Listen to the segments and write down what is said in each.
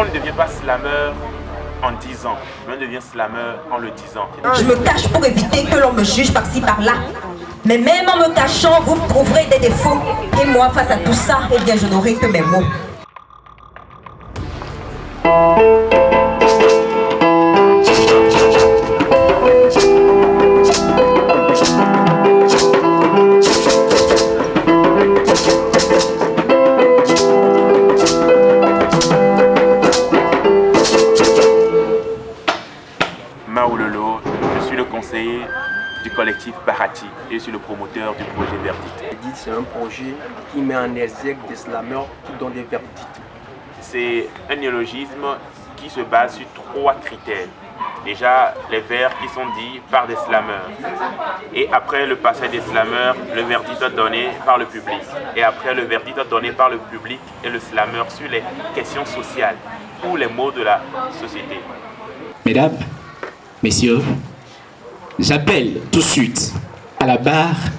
qu'on ne devient pas slameur en 10 ans, mais on devient slameur en le disant. Je me cache pour éviter que l'on me juge par-ci par-là. Mais même en me cachant, vous trouverez des défauts. Et moi, face à tout ça, eh bien, je n'aurai que mes mots. Mao Lolo, je suis le conseiller du collectif Barati et je suis le promoteur du projet Verdict. Verdict, c'est un projet qui met en exergue des slameurs qui donnent des verdicts. C'est un néologisme qui se base sur 3 critères. Déjà, les vers qui sont dits par des slameurs. Et après le passage des slameurs, le verdict donné par le public. Et après le verdict donné par le public et le slameur sur les questions sociales ou les maux de la société. Mesdames, Messieurs, j'appelle tout de suite à la barre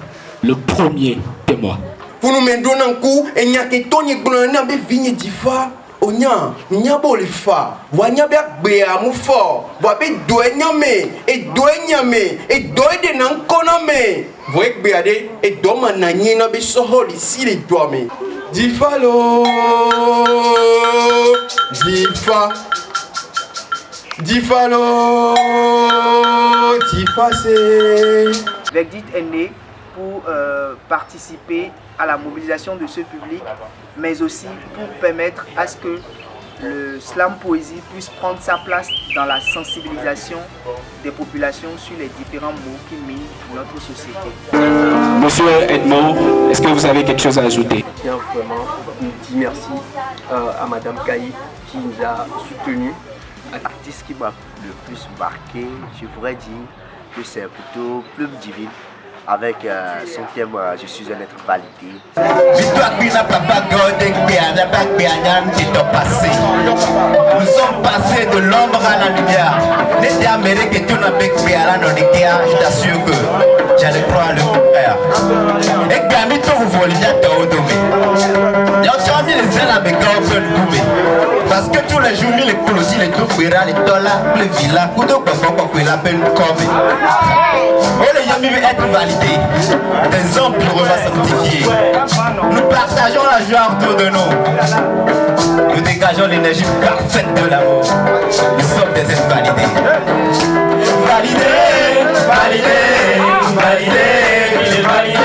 le premier témoin. Pour nous mettre un coup, et n'y a que ton églon be vigne difa. Onya, nya bo le fa. Wanya be bea mu fort. Wa be doenyame, et doenyame, et doede nan koname. Voek beade, et doma na nyina be soho ici les doame. Difa lo. Difa. Difalo, Difacé. Verdict est né pour participer à la mobilisation de ce public, mais aussi pour permettre à ce que le slam poésie puisse prendre sa place dans la sensibilisation des populations sur les différents mots qui minent notre société. Monsieur Edmond, est-ce que vous avez quelque chose à ajouter? Je tiens vraiment à dire merci à Madame Kaï qui nous a soutenus. L'artiste qui m'a le plus marqué, je pourrais dire que c'est plutôt Plume Divine avec son thème Je suis un être validé. Nous sommes passés de l'ombre à la lumière. Je t'assure que j'allais croire le contraire. Et Gami, vous voulez les ailes avec parce que tous les jours, les colosies, les toupéras, les dollars, les villas, la peine comme. Oh, les yamis veulent être validés, des hommes purement sanctifiés. Nous partageons la joie autour de nous. Nous dégageons l'énergie parfaite de l'amour. Nous sommes des êtres validés. Validés, validés, validés, il est validé.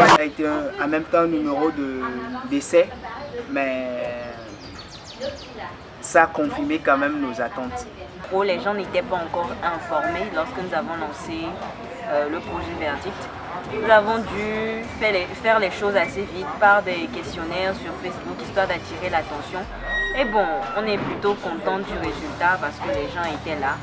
Ça a été en même temps un numéro d'essai, mais ça a confirmé quand même nos attentes. Les gens n'étaient pas encore informés lorsque nous avons lancé le projet Verdict. Nous avons dû faire les choses assez vite par des questionnaires sur Facebook histoire d'attirer l'attention. Et bon, on est plutôt content du résultat parce que les gens étaient là.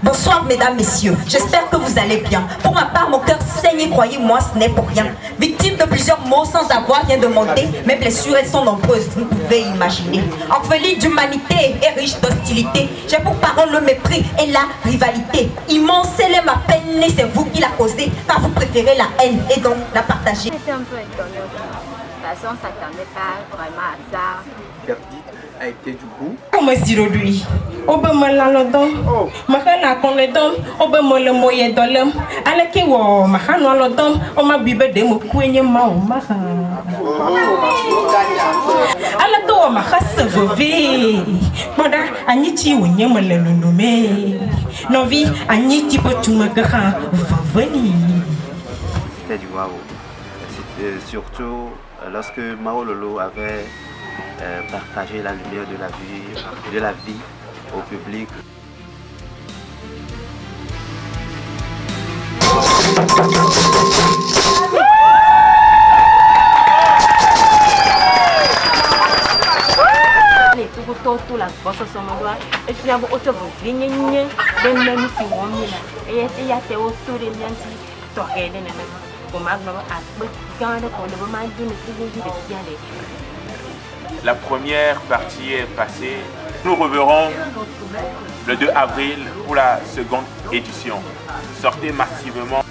Bonsoir mesdames, messieurs, j'espère que vous allez bien. Pour ma part, mon cœur saigne et croyez-moi, ce n'est pour rien. Victime de plusieurs maux sans avoir rien demandé, mes blessures elles sont nombreuses, vous pouvez imaginer. Orpheline d'humanité et riche d'hostilité, j'ai pour parole le mépris et la rivalité. Immense elle est ma peine et c'est vous qui la causez, car vous préférez la haine et donc la partagez. J'étais un peu étonnée aussi. De toute façon, on ne s'attendait pas vraiment à ça. Verdict a été du goût. Comment dire lui? Obama lalodom, mahana konledom, obama le moyen dolem, alake wo mahano lodom, oma bibe de mo kwenye ma o maha. Ala to maha seveve, boda aniti wonye malenonume, novi aniti potumagaha vavani. C'était du waouh. Surtout lorsque Mao Lolo avait partagé la lumière de la vie au public. La première partie est passée Nous reverrons le 2 avril pour la seconde édition. Sortez massivement